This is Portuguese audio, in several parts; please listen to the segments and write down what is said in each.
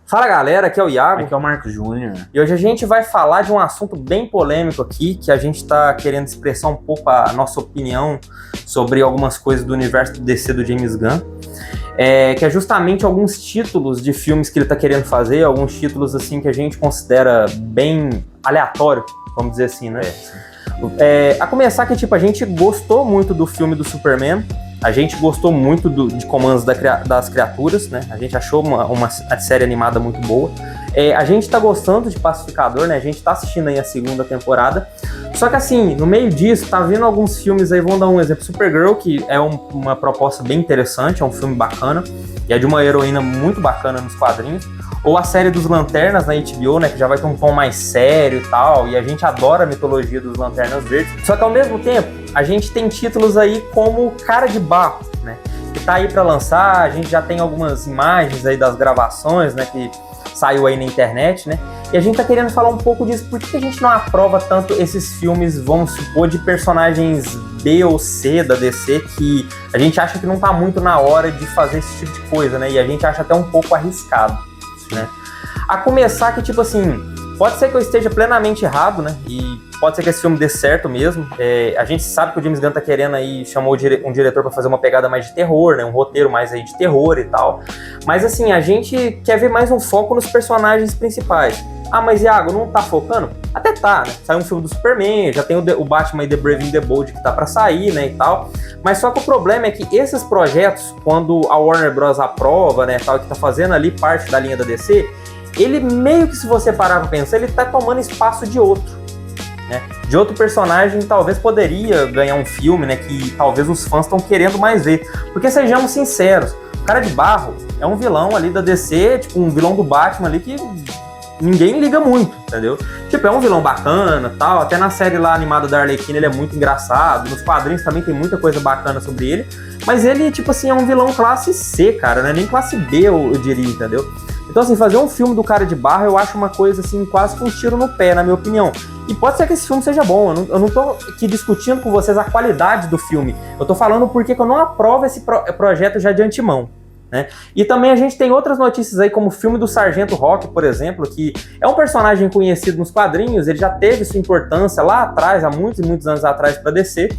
Fala galera, aqui é o Iago. Aqui é o Marcos Júnior. E hoje a gente vai falar de um assunto bem polêmico aqui, que a gente está querendo expressar um pouco a nossa opinião sobre algumas coisas do universo do DC do James Gunn. Que é justamente alguns títulos de filmes que ele está querendo fazer, alguns títulos assim que a gente considera bem aleatório, vamos dizer assim, né? A começar que a gente gostou muito do filme do Superman. A gente gostou muito de Comandos das Criaturas, né? A gente achou uma série animada muito boa. A gente tá gostando de Pacificador, né? A gente tá assistindo aí a segunda temporada. Só que assim, no meio disso, tá vindo alguns filmes aí, vamos dar um exemplo. Supergirl, que é uma proposta bem interessante, é um filme bacana. E é de uma heroína muito bacana nos quadrinhos. Ou a série dos Lanternas na HBO, né, que já vai ter um tom mais sério e tal, e a gente adora a mitologia dos Lanternas Verdes. Só que ao mesmo tempo, a gente tem títulos aí como Cara de Barro, né, que tá aí pra lançar, a gente já tem algumas imagens aí das gravações, né, que saiu aí na internet, né, e a gente tá querendo falar um pouco disso, por que a gente não aprova tanto esses filmes, vamos supor, de personagens B ou C da DC, que a gente acha que não tá muito na hora de fazer esse tipo de coisa, né, e a gente acha até um pouco arriscado. Né? A começar que, pode ser que eu esteja plenamente errado, né? E pode ser que esse filme dê certo mesmo. A gente sabe que o James Gunn tá querendo aí, chamou um diretor pra fazer uma pegada mais de terror, né? Um roteiro mais aí de terror e tal. Mas assim, a gente quer ver mais um foco nos personagens principais. Ah, mas Iago, não tá focando? Até tá, né? Saiu um filme do Superman, já tem o Batman e The Brave and the Bold que tá pra sair, né, e tal. Mas só que o problema é que esses projetos, quando a Warner Bros. Aprova, né, tal, que tá fazendo ali parte da linha da DC, ele meio que, se você parar pra pensar, ele tá tomando espaço de outro, né? De outro personagem, talvez poderia ganhar um filme, né, que talvez os fãs estão querendo mais ver. Porque sejamos sinceros, o Cara de Barro é um vilão ali da DC, um vilão do Batman ali que ninguém liga muito, entendeu? É um vilão bacana, tal, até na série lá animada da Arlequina ele é muito engraçado, nos quadrinhos também tem muita coisa bacana sobre ele, mas ele, é um vilão classe C, cara, não é nem classe B, eu diria, entendeu? Então, assim, fazer um filme do Cara de Barro eu acho uma coisa, assim, quase que um tiro no pé, na minha opinião. E pode ser que esse filme seja bom, eu não tô aqui discutindo com vocês a qualidade do filme, eu tô falando porque que eu não aprovo esse projeto já de antemão. Né? E também a gente tem outras notícias aí, como o filme do Sargento Rock, por exemplo, que é um personagem conhecido nos quadrinhos, ele já teve sua importância lá atrás, há muitos e muitos anos atrás para DC,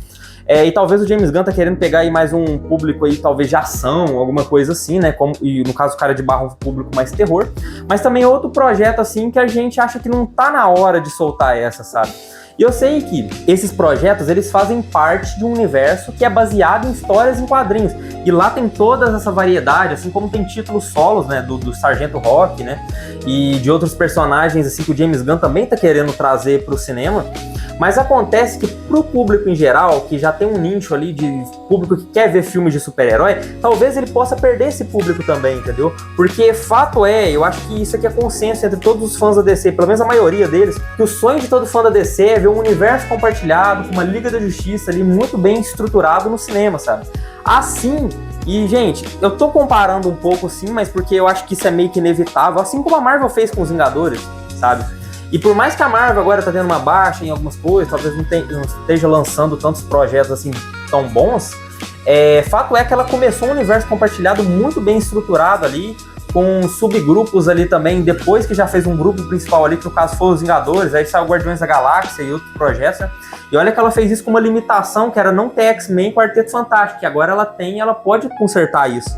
e talvez o James Gunn tá querendo pegar aí mais um público aí, talvez de ação, alguma coisa assim, né, e no caso o Cara de Barro um público mais terror, mas também outro projeto assim que a gente acha que não tá na hora de soltar essa, sabe? E eu sei que esses projetos, eles fazem parte de um universo que é baseado em histórias em quadrinhos. E lá tem toda essa variedade, assim como tem títulos solos, né, do Sargento Rock, né, e de outros personagens, assim, que o James Gunn também tá querendo trazer pro cinema. Mas acontece que pro público em geral, que já tem um nicho ali de público que quer ver filmes de super-herói, talvez ele possa perder esse público também, entendeu? Porque fato eu acho que isso aqui é consenso entre todos os fãs da DC, pelo menos a maioria deles, que o sonho de todo fã da DC é ver um universo compartilhado, com uma Liga da Justiça ali muito bem estruturado no cinema, sabe? Assim, e gente, eu tô comparando um pouco sim, mas porque eu acho que isso é meio que inevitável, assim como a Marvel fez com os Vingadores, sabe? E por mais que a Marvel agora tá tendo uma baixa em algumas coisas, talvez não esteja lançando tantos projetos assim tão bons, fato é que ela começou um universo compartilhado muito bem estruturado ali, com subgrupos ali também, depois que já fez um grupo principal ali, que no caso foi os Vingadores, aí saiu Guardiões da Galáxia e outros projetos, né? E olha que ela fez isso com uma limitação, que era não ter X-Men e Quarteto Fantástico, que agora ela pode consertar isso.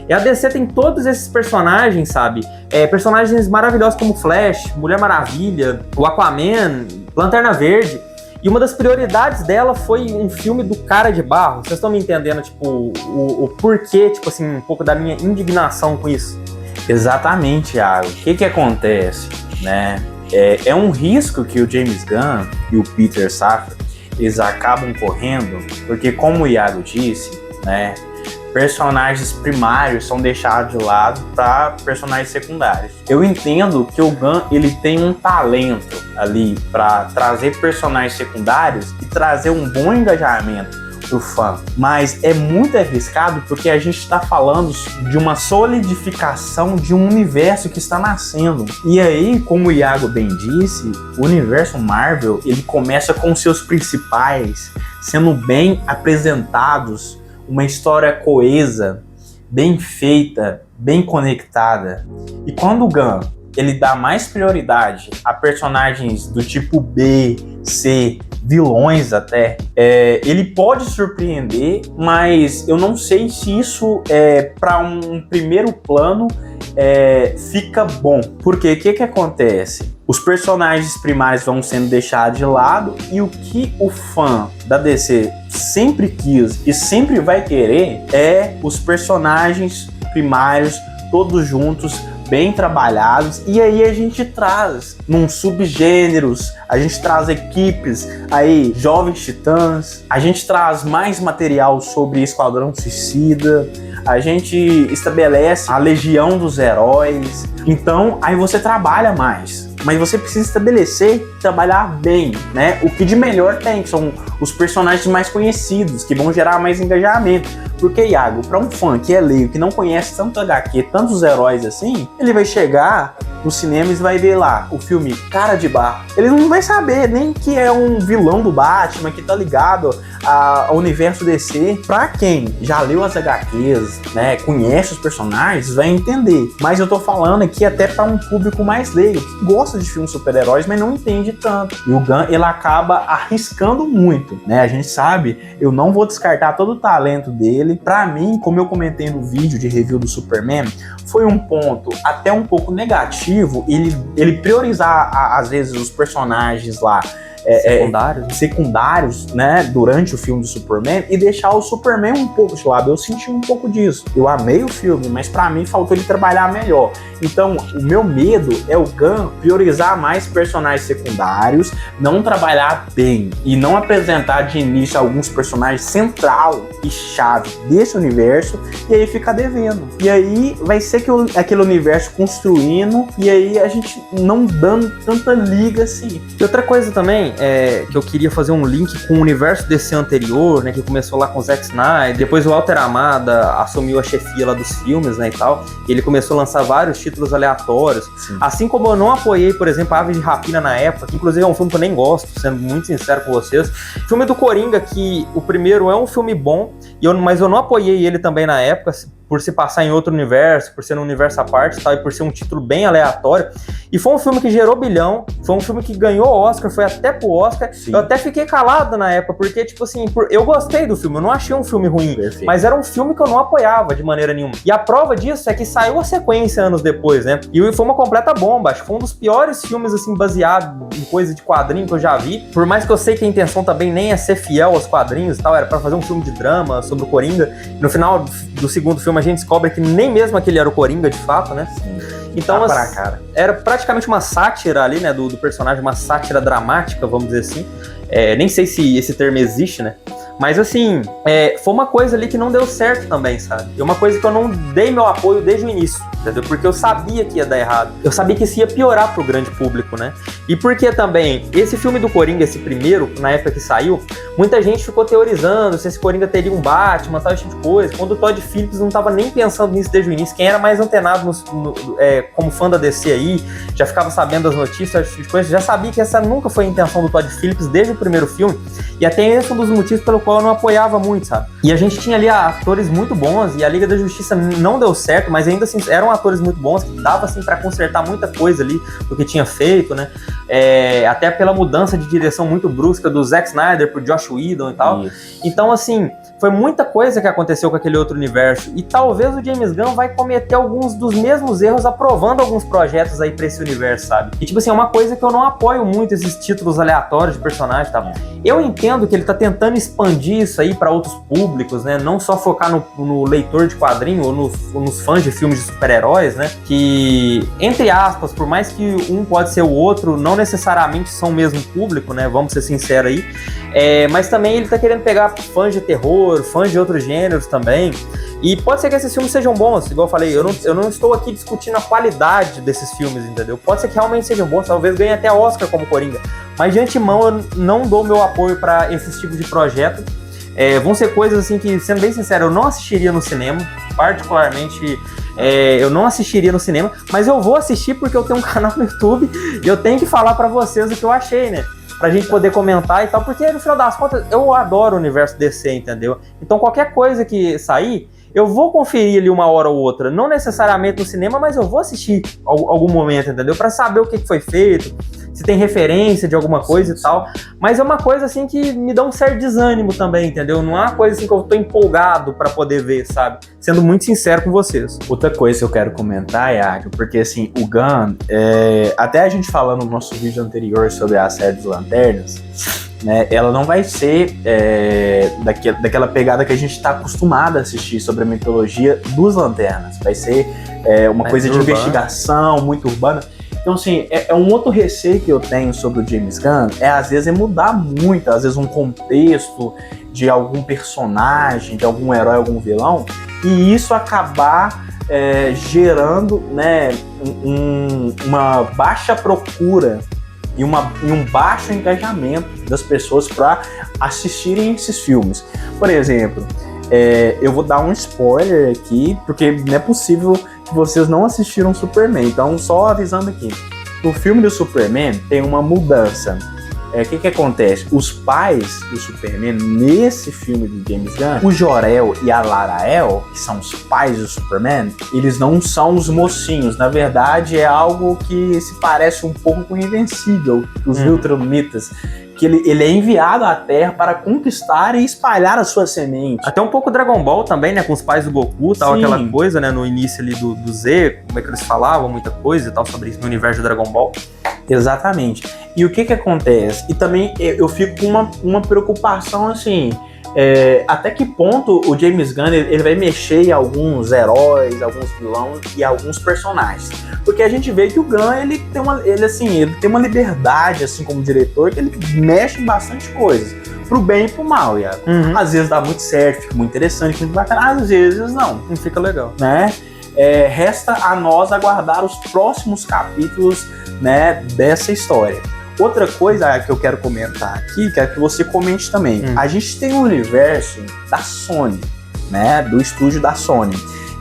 E a DC tem todos esses personagens, sabe? Personagens maravilhosos como Flash, Mulher Maravilha, o Aquaman, Lanterna Verde. E uma das prioridades dela foi um filme do Cara de Barro. Vocês estão me entendendo, o porquê, um pouco da minha indignação com isso? Exatamente, Iago. O que acontece, né? É um risco que o James Gunn e o Peter Safran, eles acabam correndo, porque como o Iago disse, né, personagens primários são deixados de lado para personagens secundários. Eu entendo que o Gunn, ele tem um talento ali para trazer personagens secundários e trazer um bom engajamento pro fã, mas é muito arriscado porque a gente está falando de uma solidificação de um universo que está nascendo. E aí, como o Iago bem disse, o universo Marvel, ele começa com seus principais sendo bem apresentados, uma história coesa, bem feita, bem conectada. E quando o Gunn, ele dá mais prioridade a personagens do tipo B, C, vilões até, ele pode surpreender, mas eu não sei se isso, para um primeiro plano, fica bom. Porque o que acontece? Os personagens primários vão sendo deixados de lado e o que o fã da DC sempre quis e sempre vai querer é os personagens primários todos juntos, bem trabalhados, e aí a gente traz num subgêneros, a gente traz equipes aí, Jovens Titãs, a gente traz mais material sobre Esquadrão Suicida, a gente estabelece a Legião dos Heróis, então aí você trabalha mais. Mas você precisa estabelecer, trabalhar bem, né? O que de melhor tem, que são os personagens mais conhecidos, que vão gerar mais engajamento. Porque, Iago, para um fã que é leigo, que não conhece tanto HQ, tantos heróis assim, ele vai chegar no cinema e vai ver lá o filme Cara de Barro. Ele não vai saber nem que é um vilão do Batman, que tá ligado ao universo DC. Pra quem já leu as HQs, né, conhece os personagens, vai entender. Mas eu tô falando aqui até para um público mais leigo, que gosta de filmes super-heróis, mas não entende tanto. E o Gunn, ele acaba arriscando muito, né? A gente sabe, eu não vou descartar todo o talento dele. Pra mim, como eu comentei no vídeo de review do Superman, foi um ponto até um pouco negativo ele priorizar, às vezes, os personagens lá secundários, né, durante o filme do Superman, e deixar o Superman um pouco de lado. Eu senti um pouco disso. Eu amei o filme, mas pra mim faltou ele trabalhar melhor. Então, o meu medo é o Gunn priorizar mais personagens secundários, não trabalhar bem e não apresentar de início alguns personagens central e chave desse universo, e aí ficar devendo. E aí vai ser que aquele universo construindo, e aí a gente não dando tanta liga assim. E outra coisa também, que eu queria fazer um link com o universo DC anterior, né, que começou lá com o Zack Snyder, depois o Walter Amada assumiu a chefia lá dos filmes, né, e tal, e ele começou a lançar vários títulos aleatórios. Sim. Assim como eu não apoiei, por exemplo, Aves de Rapina na época, que inclusive é um filme que eu nem gosto, sendo muito sincero com vocês. O filme do Coringa, que o primeiro é um filme bom, mas eu não apoiei ele também na época, por se passar em outro universo, por ser um universo à parte, tal, e por ser um título bem aleatório. E foi um filme que gerou bilhão, foi um filme que ganhou Oscar, foi até pro Oscar. Sim. Eu até fiquei calado na época, porque, tipo assim, eu gostei do filme, eu não achei um filme ruim. Perfeito. Mas era um filme que eu não apoiava de maneira nenhuma. E a prova disso é que saiu a sequência anos depois, né? E foi uma completa bomba, acho que foi um dos piores filmes, assim, baseado em coisa de quadrinho que eu já vi. Por mais que eu sei que a intenção também nem é ser fiel aos quadrinhos e tal, era pra fazer um filme de drama sobre o Coringa. No final do segundo filme a gente descobre que nem mesmo aquele era o Coringa de fato, né? Sim. Então, era praticamente uma sátira ali, né, do personagem, uma sátira dramática, vamos dizer assim. Nem sei se esse termo existe, né? Mas assim, foi uma coisa ali que não deu certo também, sabe? E uma coisa que eu não dei meu apoio desde o início, entendeu? Porque eu sabia que ia dar errado. Eu sabia que isso ia piorar pro grande público, né? E porque também, esse filme do Coringa, esse primeiro, na época que saiu, muita gente ficou teorizando se esse Coringa teria um Batman, tal, esse tipo de coisa. Quando o Todd Phillips não tava nem pensando nisso desde o início. Quem era mais antenado como fã da DC aí, já ficava sabendo das notícias, esse tipo de coisa, já sabia que essa nunca foi a intenção do Todd Phillips desde o primeiro filme. E até esse é um dos motivos pelo qual eu não apoiava muito, sabe? E a gente tinha ali atores muito bons, e a Liga da Justiça não deu certo, mas ainda assim eram atores muito bons, que dava assim pra consertar muita coisa ali do que tinha feito, né? Até pela mudança de direção muito brusca do Zack Snyder pro Joss Whedon e tal. Isso. Então, assim, foi muita coisa que aconteceu com aquele outro universo, e talvez o James Gunn vai cometer alguns dos mesmos erros aprovando alguns projetos aí pra esse universo, sabe? E tipo assim, é uma coisa que eu não apoio muito, esses títulos aleatórios de personagem, tá? Eu entendo que ele tá tentando expandir isso aí pra outros públicos, né? Não só focar no leitor de quadrinho ou nos fãs de filmes de super-heróis, né? Que, entre aspas, por mais que um pode ser o outro, não necessariamente são o mesmo público, né? Vamos ser sinceros aí. Mas também ele tá querendo pegar fãs de terror, fãs de outros gêneros também. E pode ser que esses filmes sejam bons, igual eu falei, eu não estou aqui discutindo a qualidade desses filmes, entendeu? Pode ser que realmente sejam bons, talvez ganhe até Oscar como Coringa. Mas de antemão eu não dou meu apoio para esses tipos de projeto. Vão ser coisas assim que, sendo bem sincero, eu não assistiria no cinema, particularmente. Eu não assistiria no cinema, mas eu vou assistir porque eu tenho um canal no YouTube e eu tenho que falar pra vocês o que eu achei, né? Pra gente poder comentar e tal, porque no final das contas eu adoro o universo DC, entendeu? Então qualquer coisa que sair, eu vou conferir ali uma hora ou outra, não necessariamente no cinema, mas eu vou assistir algum momento, entendeu? Pra saber o que foi feito, se tem referência de alguma coisa e tal. Mas é uma coisa assim que me dá um certo desânimo também, entendeu? Não é uma coisa assim que eu tô empolgado pra poder ver, sabe? Sendo muito sincero com vocês. Outra coisa que eu quero comentar, Iago, porque assim, o Gunn, até a gente falando no nosso vídeo anterior sobre a série dos Lanternas, né, ela não vai ser daquela pegada que a gente está acostumado a assistir sobre a mitologia dos Lanternas. Vai ser uma coisa de investigação, muito urbana. Então, assim, é um outro receio que eu tenho sobre o James Gunn, às vezes mudar muito, às vezes um contexto de algum personagem, de algum herói, algum vilão, e isso acabar gerando, né, uma baixa procura e um baixo engajamento das pessoas para assistirem esses filmes. Por exemplo, eu vou dar um spoiler aqui, porque não é possível que vocês não assistiram Superman. Então, só avisando aqui, no filme do Superman tem uma mudança. O que acontece? Os pais do Superman, nesse filme do James Gunn, o Jor-El e a Lara-El, que são os pais do Superman, eles não são os mocinhos. Na verdade, é algo que se parece um pouco com o Invencível, os Viltrumitas, que ele é enviado à Terra para conquistar e espalhar a sua semente. Até um pouco Dragon Ball também, né? Com os pais do Goku, tal, Sim. Aquela coisa, né? No início ali do Z, como é que eles falavam, muita coisa e tal sobre isso no universo de Dragon Ball. Exatamente. E o que acontece? E também eu fico com uma preocupação assim, até que ponto o James Gunn ele vai mexer em alguns heróis, alguns vilões e alguns personagens. Porque a gente vê que o Gunn ele tem uma liberdade assim como diretor, que ele mexe em bastante coisas. Pro bem e pro mal, Iago. Às vezes dá muito certo, fica muito interessante, muito bacana, às vezes não fica legal, né? Resta a nós aguardar os próximos capítulos, né, dessa história. Outra coisa que eu quero comentar aqui, quero que você comente também. A gente tem um universo da Sony, né, do estúdio da Sony,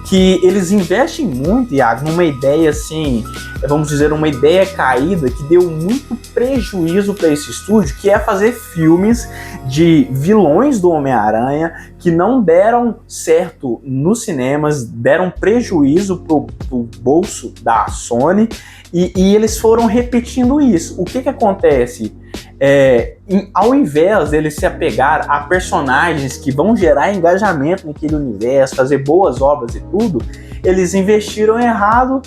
que eles investem muito, Iago, numa ideia assim, vamos dizer, uma ideia caída que deu muito prejuízo para esse estúdio, que é fazer filmes de vilões do Homem-Aranha que não deram certo nos cinemas, deram prejuízo pro bolso da Sony, e eles foram repetindo isso. O que acontece? Ao invés deles se apegar a personagens que vão gerar engajamento naquele universo, fazer boas obras e tudo, eles investiram errado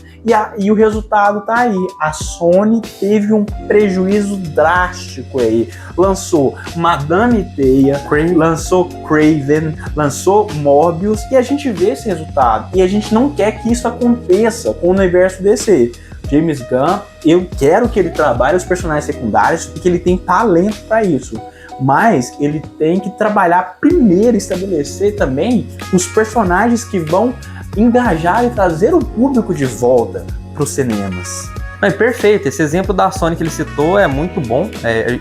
e o resultado tá aí. A Sony teve um prejuízo drástico aí. Lançou Madame Teia, lançou Kraven, lançou Morbius, e a gente vê esse resultado. E a gente não quer que isso aconteça com o universo DC. James Gunn, eu quero que ele trabalhe os personagens secundários, porque ele tem talento para isso. Mas ele tem que trabalhar primeiro, estabelecer também os personagens que vão engajar e trazer o público de volta para os cinemas. Mas perfeito, esse exemplo da Sony que ele citou é muito bom.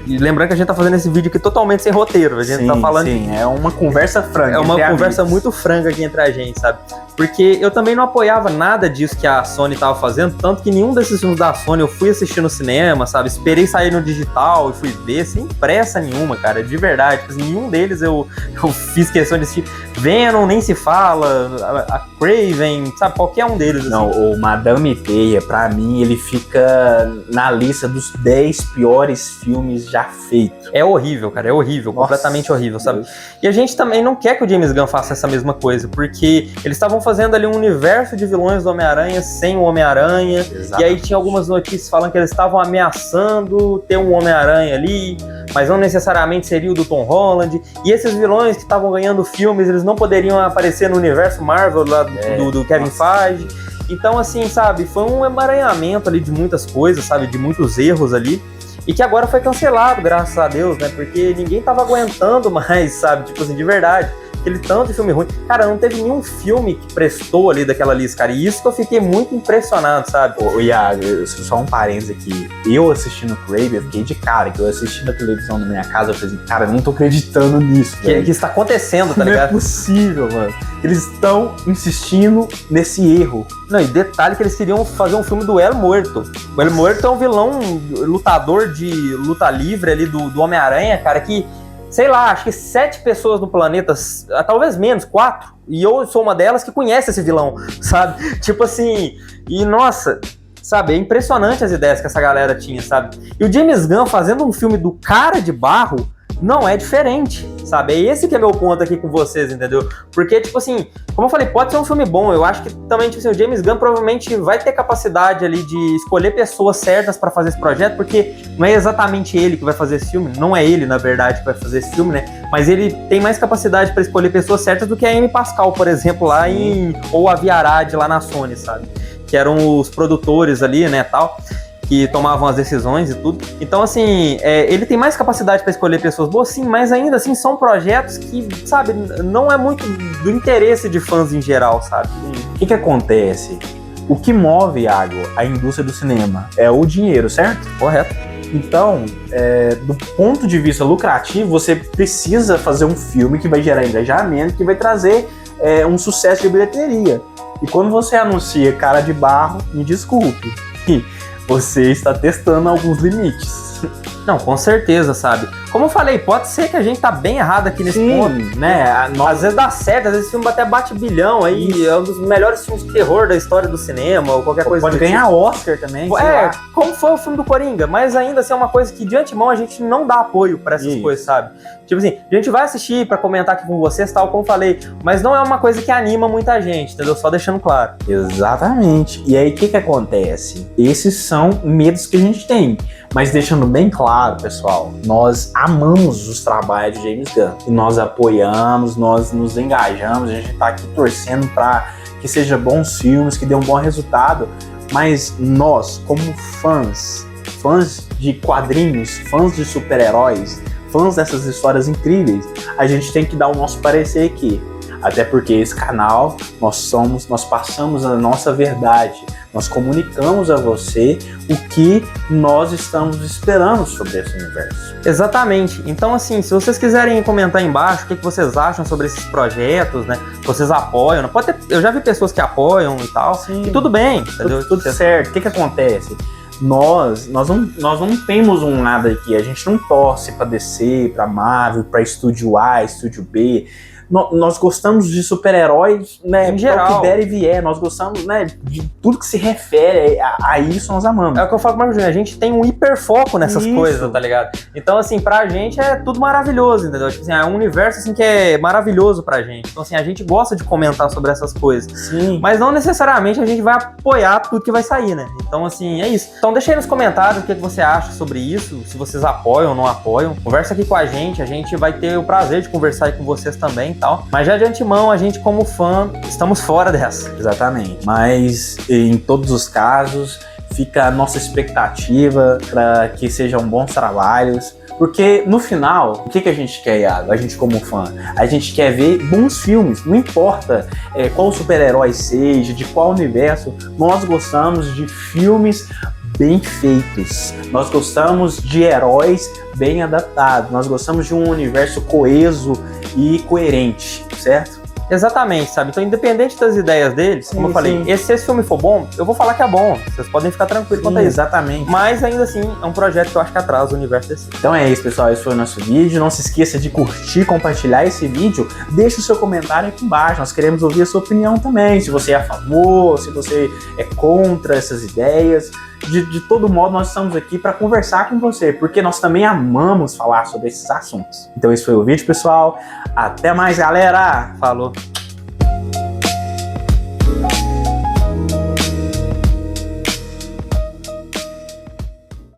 E lembrando que a gente tá fazendo esse vídeo aqui totalmente sem roteiro. A gente tá falando. Sim, é uma conversa franca. É uma conversa muito franca aqui entre a gente, sabe? Porque eu também não apoiava nada disso que a Sony tava fazendo, tanto que nenhum desses filmes da Sony eu fui assistir no cinema, sabe? Esperei sair no digital e fui ver sem pressa nenhuma, cara, de verdade. Tipo, nenhum deles eu fiz questão de assistir. Venom nem se fala, a Kraven, sabe? Qualquer um deles. Assim. Não, o Madame Teia, pra mim, ele fica na lista dos 10 piores filmes já feitos. É horrível, cara, é horrível, nossa, completamente horrível, sabe? E a gente também não quer que o James Gunn faça essa mesma coisa, porque eles estavam fazendo ali um universo de vilões do Homem-Aranha sem o Homem-Aranha, e aí tinha algumas notícias falando que eles estavam ameaçando ter um Homem-Aranha ali, mas não necessariamente seria o do Tom Holland, e esses vilões que estavam ganhando filmes, eles não poderiam aparecer no universo Marvel lá do Kevin Feige. Então, assim, sabe, foi um emaranhamento ali de muitas coisas, sabe, de muitos erros ali, e que agora foi cancelado, graças a Deus, né, porque ninguém tava aguentando mais, sabe, tipo assim, de verdade, aquele tanto de filme ruim. Cara, não teve nenhum filme que prestou ali daquela lista, cara, e isso que eu fiquei muito impressionado, sabe? Ô, Iago, só um parênteses aqui, eu assistindo Kraven, eu fiquei de cara, que eu assisti na televisão na minha casa, eu falei assim, cara, eu não tô acreditando nisso, que está acontecendo, tá ligado? Não é possível, mano. Eles estão insistindo nesse erro. Não, e detalhe que eles queriam fazer um filme do El Muerto. O El Muerto é um vilão lutador de luta livre ali do Homem-Aranha, cara, que sei lá, acho que 7 pessoas no planeta, talvez menos, 4, e eu sou uma delas que conhece esse vilão, sabe? Tipo assim, e nossa, sabe, é impressionante as ideias que essa galera tinha, sabe? E o James Gunn fazendo um filme do Cara de Barro não é diferente, sabe? É esse que é meu ponto aqui com vocês, entendeu? Porque, tipo assim, como eu falei, pode ser um filme bom, eu acho que também, tipo assim, o James Gunn provavelmente vai ter capacidade ali de escolher pessoas certas pra fazer esse projeto, porque não é exatamente ele que vai fazer esse filme, não é ele, na verdade, que vai fazer esse filme, né? Mas ele tem mais capacidade pra escolher pessoas certas do que a Amy Pascal, por exemplo, lá ou a Avi Arad lá na Sony, sabe? Que eram os produtores ali, né, tal, que tomavam as decisões e tudo. Então, assim, ele tem mais capacidade para escolher pessoas boas, sim, mas ainda assim são projetos que, sabe, não é muito do interesse de fãs em geral, sabe? O que acontece? O que move, Iago, a indústria do cinema é o dinheiro, certo? Correto. Então, do ponto de vista lucrativo, você precisa fazer um filme que vai gerar engajamento, que vai trazer um sucesso de bilheteria. E quando você anuncia Cara de Barro, me desculpe, você está testando alguns limites. Não, com certeza, sabe? Como eu falei, pode ser que a gente tá bem errado aqui nesse ponto, né? Às vezes dá certo, às vezes esse filme até bate bilhão aí, é um dos melhores filmes de terror da história do cinema, ou qualquer coisa. Pode ganhar Oscar também. Como foi o filme do Coringa, mas ainda assim é uma coisa que de antemão a gente não dá apoio pra essas coisas, sabe? Tipo assim, a gente vai assistir pra comentar aqui com vocês, tal, como falei, mas não é uma coisa que anima muita gente, entendeu? Só deixando claro. Exatamente. E aí o que acontece? Esses são medos que a gente tem. Mas deixando bem claro, pessoal, nós amamos os trabalhos de James Gunn. E nós apoiamos, nós nos engajamos, a gente tá aqui torcendo para que sejam bons filmes, que dê um bom resultado. Mas nós, como fãs de quadrinhos, fãs de super-heróis, fãs dessas histórias incríveis, a gente tem que dar o nosso parecer aqui. Até porque esse canal, nós passamos a nossa verdade. Nós comunicamos a você o que nós estamos esperando sobre esse universo. Exatamente. Então, assim, se vocês quiserem comentar aí embaixo o que vocês acham sobre esses projetos, né? Vocês apoiam. Pode ter, eu já vi pessoas que apoiam e tal. Sim. E tudo bem, entendeu? Tudo certo. O que acontece? Nós não temos um nada aqui. A gente não torce para DC, para Marvel, para Estúdio A, Estúdio B. Nós gostamos de super-heróis, né? Em geral. O que der e vier. Nós gostamos, né? De tudo que se refere a isso, nós amamos. É o que eu falo com o Marcos Júnior, a gente tem um hiperfoco nessas coisas, tá ligado? Então, assim, pra gente é tudo maravilhoso, entendeu? Tipo assim, é um universo, assim, que é maravilhoso pra gente. Então, assim, a gente gosta de comentar sobre essas coisas. Sim. Mas não necessariamente a gente vai apoiar tudo que vai sair, né? Então, assim, é isso. Então, deixa aí nos comentários o que você acha sobre isso, se vocês apoiam ou não apoiam. Conversa aqui com a gente vai ter o prazer de conversar aí com vocês também. Tal. Mas já de antemão, a gente como fã, estamos fora dessa. Exatamente. Mas em todos os casos, fica a nossa expectativa para que sejam bons trabalhos. Porque no final, o que a gente quer, Iago? A gente como fã, a gente quer ver bons filmes. Não importa qual super-herói seja, de qual universo, nós gostamos de filmes bem feitos. Nós gostamos de heróis bem adaptados. Nós gostamos de um universo coeso e coerente, certo? Exatamente, sabe? Então, independente das ideias deles, como eu falei, se esse filme for bom, eu vou falar que é bom. Vocês podem ficar tranquilos quanto a isso. Exatamente. Mas, ainda assim, é um projeto que eu acho que atrasa o universo desse. Então é isso, pessoal. Esse foi o nosso vídeo. Não se esqueça de curtir, compartilhar esse vídeo. Deixe o seu comentário aqui embaixo. Nós queremos ouvir a sua opinião também. Se você é a favor, se você é contra essas ideias. De todo modo, nós estamos aqui para conversar com você, porque nós também amamos falar sobre esses assuntos. Então esse foi o vídeo, pessoal. Até mais, galera! Falou!